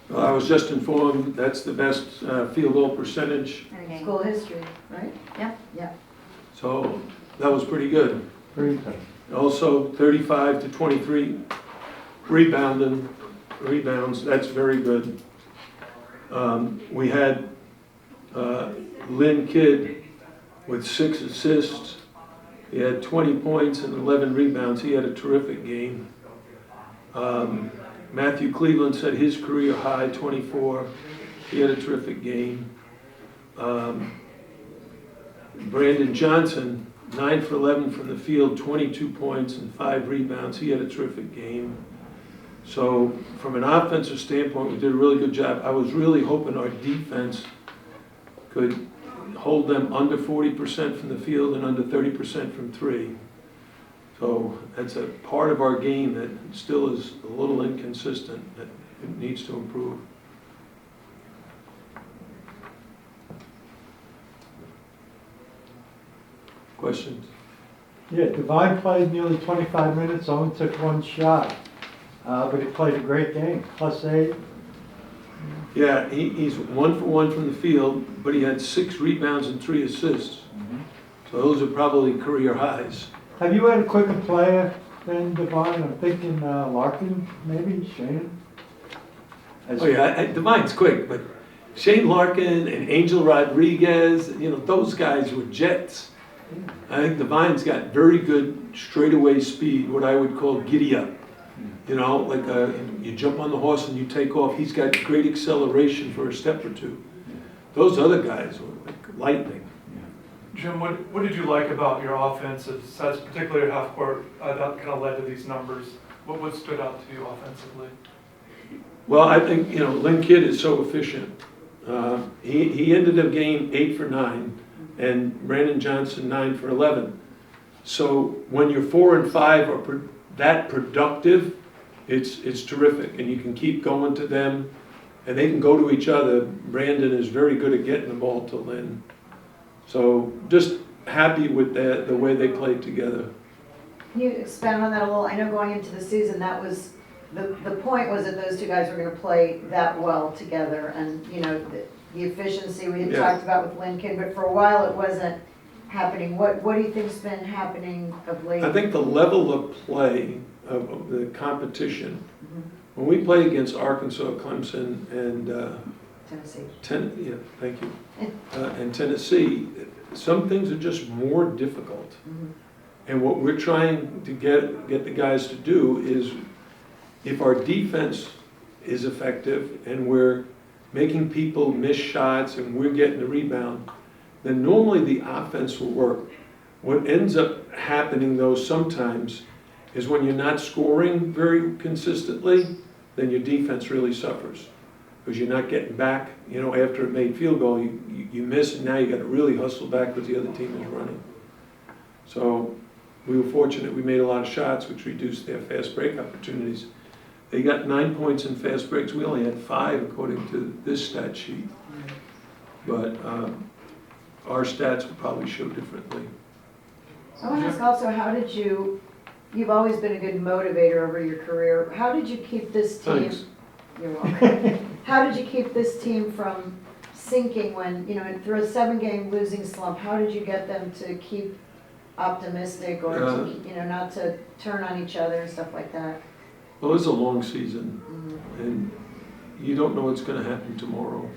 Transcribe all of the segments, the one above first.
Well, I was just informed that's the best field goal percentage, School history, right? Yep. so that was pretty good. Very good. Also, 35 to 23 rebounds, that's very good. We had Lynn Kidd with 6 assists. He had 20 points and 11 rebounds. He had a terrific game. Matthew Cleveland set his career high, 24. He had a terrific game. Brandon Johnson, 9 for 11 from the field, 22 points and 5 rebounds. He had a terrific game. So from an offensive standpoint, we did a really good job. I was really hoping our defense could hold them under 40% from the field and under 30% from 3. So that's a part of our game that still is a little inconsistent, that it needs to improve. Questions? Yeah, Divine played nearly 25 minutes, only took 1 shot, but he played a great game, +8. Yeah, he's 1 for 1 from the field, but he had 6 rebounds and 3 assists. So those are probably career highs. Have you had a quicker player than Divine? I'm thinking Larkin, maybe, Shane? Oh yeah, Divine's quick, but Shane Larkin and Angel Rodriguez, those guys were jets. I think Divine's got very good straightaway speed, what I would call giddy up. Like you jump on the horse and you take off. He's got great acceleration for a step or two. Those other guys were like lightning. Jim, what did you like about your offensive sets, particularly half court, that kind of led to these numbers? What stood out to you offensively? Well, I think, Lynn Kidd is so efficient. He ended the game 8 for 9, and Brandon Johnson 9 for 11. So when your 4 and 5 are that productive, it's terrific, and you can keep going to them, and they can go to each other. Brandon is very good at getting the ball to Lynn. So just happy with the way they played together. Can you expand on that a little? I know going into the season, that was, the point was that those 2 guys were going to play that well together, and, the efficiency we had talked about with Lynn Kidd, but for a while it wasn't happening. What do you think's been happening of late? I think the level of play of the competition, when we play against Arkansas, Clemson, and Tennessee. Thank you. And Tennessee, some things are just more difficult. And what we're trying to get the guys to do is, if our defense is effective and we're making people miss shots and we're getting the rebound, then normally the offense will work. What ends up happening though sometimes is when you're not scoring very consistently, then your defense really suffers. Because you're not getting back, after a made field goal, you miss, and now you got to really hustle back because the other team is running. So we were fortunate we made a lot of shots, which reduced their fast break opportunities. They got 9 points in fast breaks. We only had 5 according to this stat sheet. But our stats would probably show differently. I want to ask also, how did you've always been a good motivator over your career. How did you keep this team? Thanks. You're welcome. How did you keep this team from sinking when, through a 7-game losing slump? How did you get them to keep optimistic or to, not to turn on each other and stuff like that? Well, it's a long season, and you don't know what's going to happen tomorrow.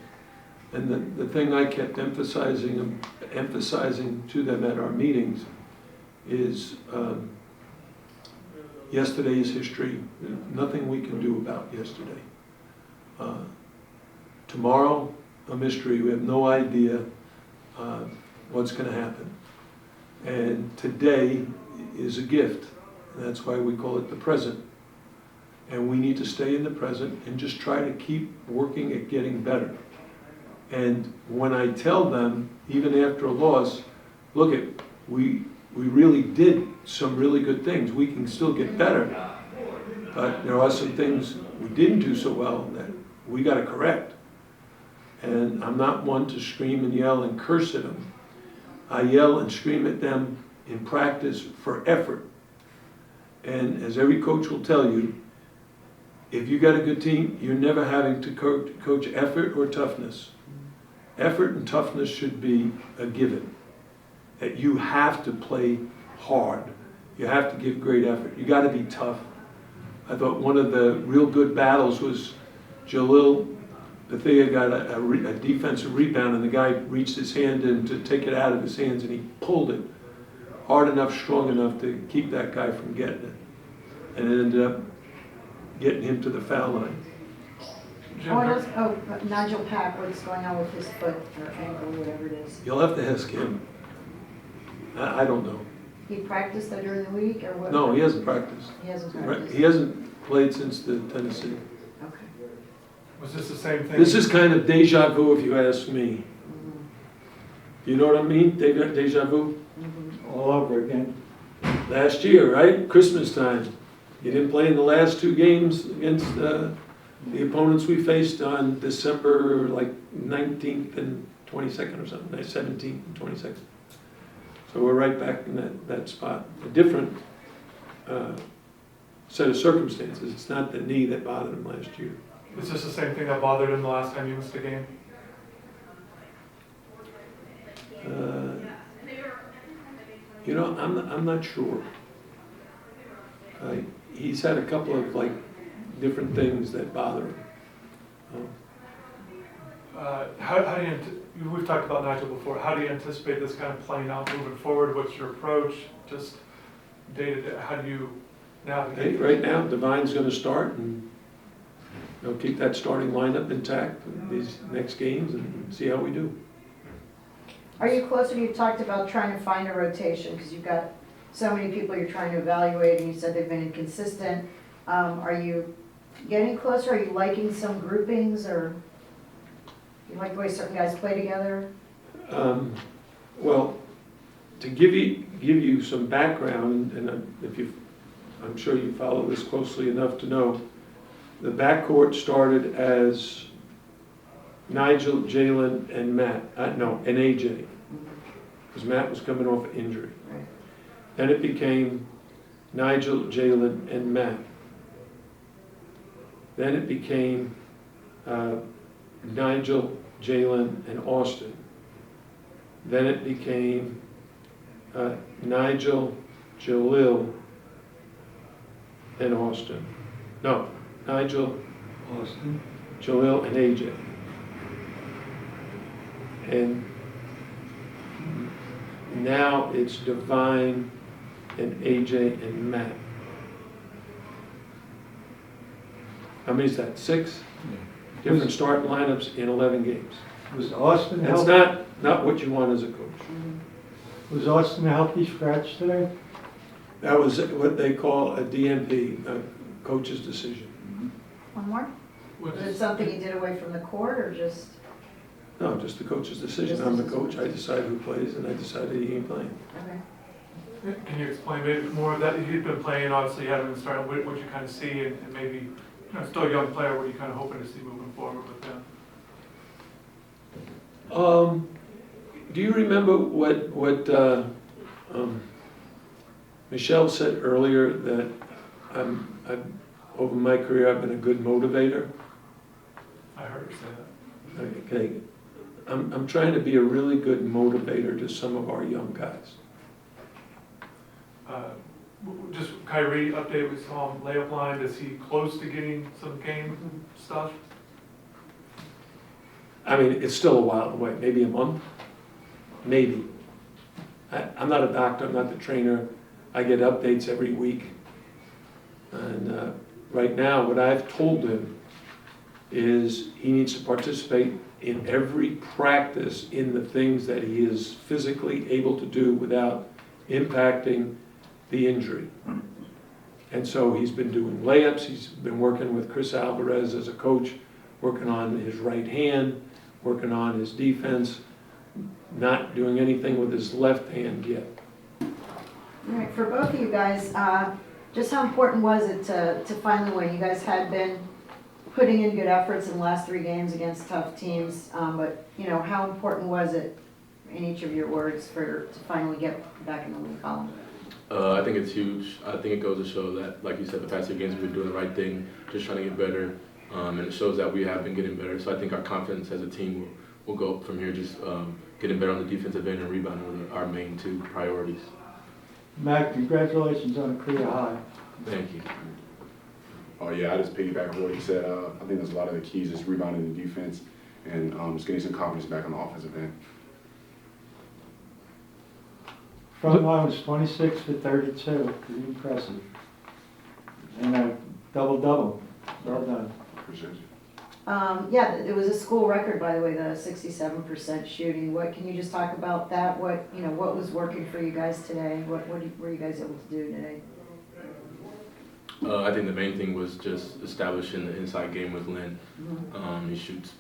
And the thing I kept emphasizing to them at our meetings is yesterday is history. There's nothing we can do about yesterday. Tomorrow, a mystery. We have no idea what's going to happen. And today is a gift. And that's why we call it the present. And we need to stay in the present and just try to keep working at getting better. And when I tell them, even after a loss, look, we really did some really good things. We can still get better. But there are some things we didn't do so well that we got to correct. And I'm not one to scream and yell and curse at them. I yell and scream at them in practice for effort. And as every coach will tell you, if you got a good team, you're never having to coach effort or toughness. Effort and toughness should be a given. That you have to play hard. You have to give great effort. You got to be tough. I thought one of the real good battles was Jalil Bethea got a defensive rebound, and the guy reached his hand in to take it out of his hands, and he pulled it hard enough, strong enough to keep that guy from getting it. And it ended up getting him to the foul line. Jim, Nigel Pack, what's going on with his foot or ankle, whatever it is? You'll have to ask him. I don't know. He practiced though during the week or what? No, he hasn't practiced. He hasn't practiced? He hasn't played since the Tennessee. Okay. was this the same thing? This is kind of deja vu, if you ask me. You know what I mean? Deja vu? All over again. Last year, right? Christmas time. You didn't play in the last two games against the opponents we faced on December like 19th and 22nd or something, 17th and 22nd. So we're right back in that spot. A different set of circumstances. It's not the knee that bothered him last year. Is this the same thing that bothered him the last time you missed a game? You know, I'm not sure. He's had a couple of like different things that bother him. How do you, we've talked about Nigel before, how do you anticipate this kind of playing out moving forward? What's your approach? Just day to day, how do you navigate? Right now, Divine's going to start, and they'll keep that starting lineup intact in these next games and see how we do. Are you closer? You talked about trying to find a rotation because you've got so many people you're trying to evaluate, and you said they've been inconsistent. Are you getting closer? Are you liking some groupings, or you like the way certain guys play together? Well, to give you some background, and I'm sure you follow this closely enough to know, the backcourt started as Nigel, Jalen, and Matt. And AJ, because Matt was coming off an injury. Right. Then it became Nigel, Jalen, and Matt. Then it became Nigel, Jalen, and Austin. Then it became Nigel, Jalil, and Austin. No, Nigel, Austin. Jalil, and AJ. And now it's Divine and AJ and Matt. How many is that? 6? Different starting lineups in 11 games. Was Austin That's healthy? not what you want as a coach. Was Austin a healthy scratch today? That was what they call a DNP, a coach's decision. One more? What Was it is- something you did away from the court, or just? No, just the coach's decision. I'm the coach. I decide who plays, and I decided he ain't playing. Okay. Can you explain maybe more of that? You've been playing, obviously, you haven't been starting. What you kind of see, and maybe, still a young player, what are you kind of hoping to see moving forward with them? Do you remember what Michelle said earlier, that over my career I've been a good motivator? I heard her say that. Okay, I'm trying to be a really good motivator to some of our young guys. Just Kyrie update, we saw him layup line. Is he close to getting some game stuff? I mean, it's still a while away, maybe a month, maybe. I'm not a doctor, I'm not the trainer. I get updates every week. And right now, what I've told him is he needs to participate in every practice in the things that he is physically able to do without impacting the injury. And so he's been doing layups, he's been working with Chris Alvarez as a coach, working on his right hand, working on his defense, not doing anything with his left hand yet. All right, for both of you guys, just how important was it to finally win? You guys had been putting in good efforts in the last 3 games against tough teams, but how important was it, in each of your words, to finally get back in the win column? I think it's huge. I think it goes to show that, like you said, the past 2 games we've been doing the right thing, just trying to get better, and it shows that we have been getting better. So I think our confidence as a team will go up from here, just getting better on the defensive end and rebounding are our main 2 priorities. Matt, congratulations on a career high. Thank you. Oh yeah, I just piggyback on what he said. I think there's a lot of the keys is rebounding the defense and just getting some confidence back on the offensive end. Front line was 26 for 32, pretty impressive. And a double-double, well done. Appreciate you. Yeah, it was a school record, by the way, the 67% shooting. What, can you just talk about that? What, what was working for you guys today? What were you guys able to do today? I think the main thing was just establishing the inside game with Lynn. He shoots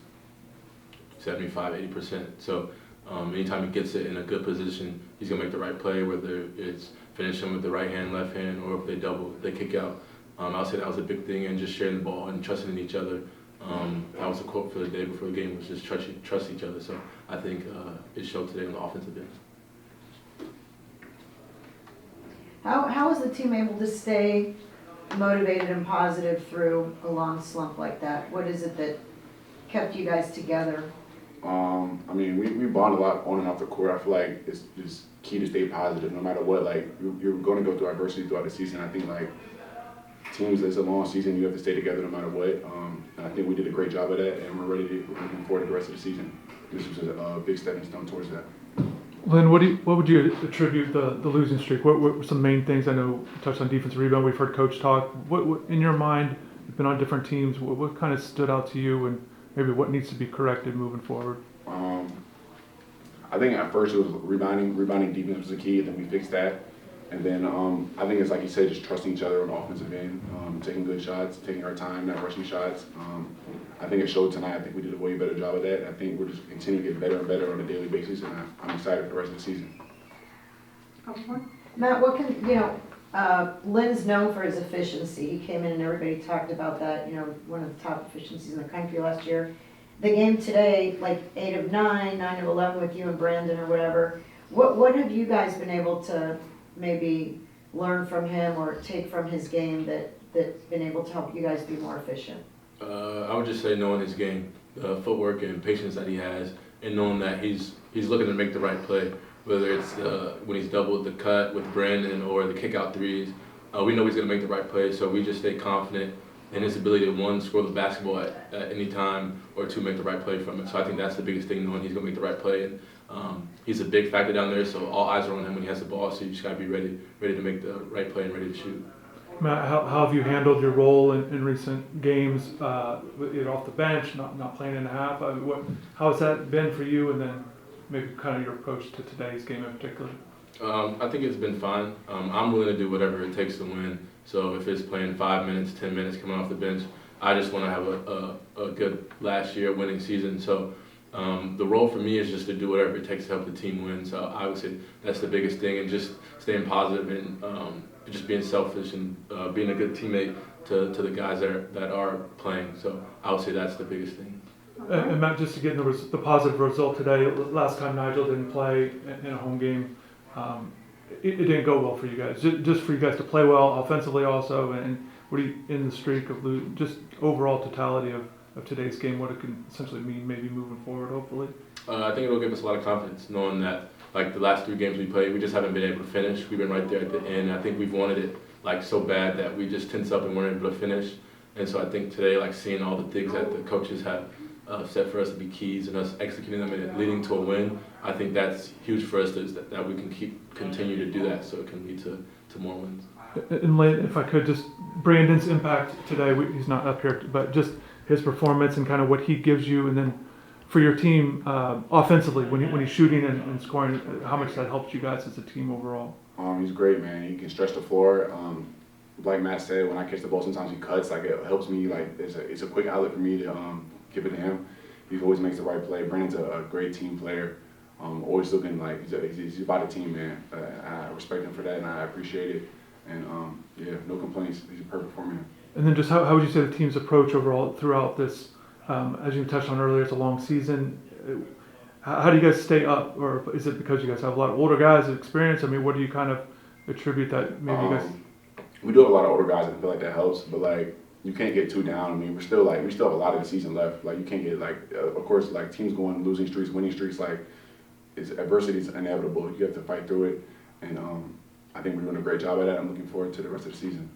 75-80%. So anytime he gets it in a good position, he's gonna make the right play, whether it's finishing with the right hand, left hand, or if they double, they kick out. I'll say that was a big thing, and just sharing the ball and trusting in each other. That was a quote for the day before the game, was just trust each other. So I think it showed today on the offensive end. How was the team able to stay motivated and positive through a long slump like that? What is it that kept you guys together? I mean, we bond a lot on and off the court. I feel like it's just key to stay positive no matter what. Like, you're going to go through adversity throughout the season. I think, like, teams, it's a long season, you have to stay together no matter what. And I think we did a great job of that, and we're looking forward to the rest of the season. This was a big stepping stone towards that. Lynn, what would you attribute the losing streak? What were some main things? I know you touched on defensive rebound. We've heard Coach talk. What in your mind, you've been on different teams, what kind of stood out to you, and maybe what needs to be corrected moving forward? I think at first it was rebounding defense was the key, and then we fixed that. And then I think it's like you said, just trusting each other on the offensive end, taking good shots, taking our time, not rushing shots. I think it showed tonight. I think we did a way better job of that. I think we're just continuing to get better and better on a daily basis, and I'm excited for the rest of the season. Matt, what can, Lynn's known for his efficiency. He came in and everybody talked about that, one of the top efficiencies in the country last year. The game today, like 8 of 9, 9 of 11 with you and Brandon or whatever. What have you guys been able to maybe learn from him or take from his game that's been able to help you guys be more efficient? I would just say knowing his game, the footwork and patience that he has, and knowing that he's looking to make the right play, whether it's when he's doubled the cut with Brandon or the kick out threes. We know he's going to make the right play, so we just stay confident in his ability to, 1, score the basketball at any time, or 2, make the right play from it. So I think that's the biggest thing, knowing he's going to make the right play. And he's a big factor down there, so all eyes are on him when he has the ball, so you just got to be ready to make the right play and ready to shoot. Matt, how have you handled your role in recent games, either off the bench, not playing in a half? How has that been for you, and then maybe kind of your approach to today's game in particular? I think it's been fine. I'm willing to do whatever it takes to win. So if it's playing 5 minutes, 10 minutes, coming off the bench, I just want to have a good last year winning season. So the role for me is just to do whatever it takes to help the team win. So I would say that's the biggest thing, and just staying positive and just being selfish and being a good teammate to the guys that are playing. So I would say that's the biggest thing. And Matt, just to get the positive result today, last time Nigel didn't play in a home game, it didn't go well for you guys. Just for you guys to play well offensively also, and what do you, in the streak of just overall totality of today's game, what it can essentially mean maybe moving forward, hopefully? I think it'll give us a lot of confidence, knowing that like the last 3 games we played, we just haven't been able to finish. We've been right there at the end. I think we've wanted it like so bad that we just tense up and weren't able to finish. And so I think today, like seeing all the things that the coaches have set for us to be keys and us executing them and leading to a win, I think that's huge for us that we can continue to do that, so it can lead to more wins. And Lynn, if I could, just Brandon's impact today, he's not up here, but just his performance and kind of what he gives you, and then for your team offensively, when he's shooting and scoring, how much that helps you guys as a team overall? He's great, man. He can stretch the floor. Like Matt said, when I catch the ball, sometimes he cuts. Like, it helps me. Like, it's a quick outlet for me to give it to him. He always makes the right play. Brandon's a great team player. Always looking like he's about the team, man. I respect him for that, and I appreciate it. And yeah, no complaints. He's a perfect for me. And then just how would you say the team's approach overall throughout this? As you touched on earlier, it's a long season. How do you guys stay up, or is it because you guys have a lot of older guys with experience? I mean, what do you kind of attribute that maybe you guys? We do have a lot of older guys, and I feel like that helps. But like, you can't get too down. I mean, we still have a lot of the season left. Like, you can't get of course, like teams going losing streaks, winning streaks. Like, adversity is inevitable. You have to fight through it, and I think we're doing a great job at that. I'm looking forward to the rest of the season.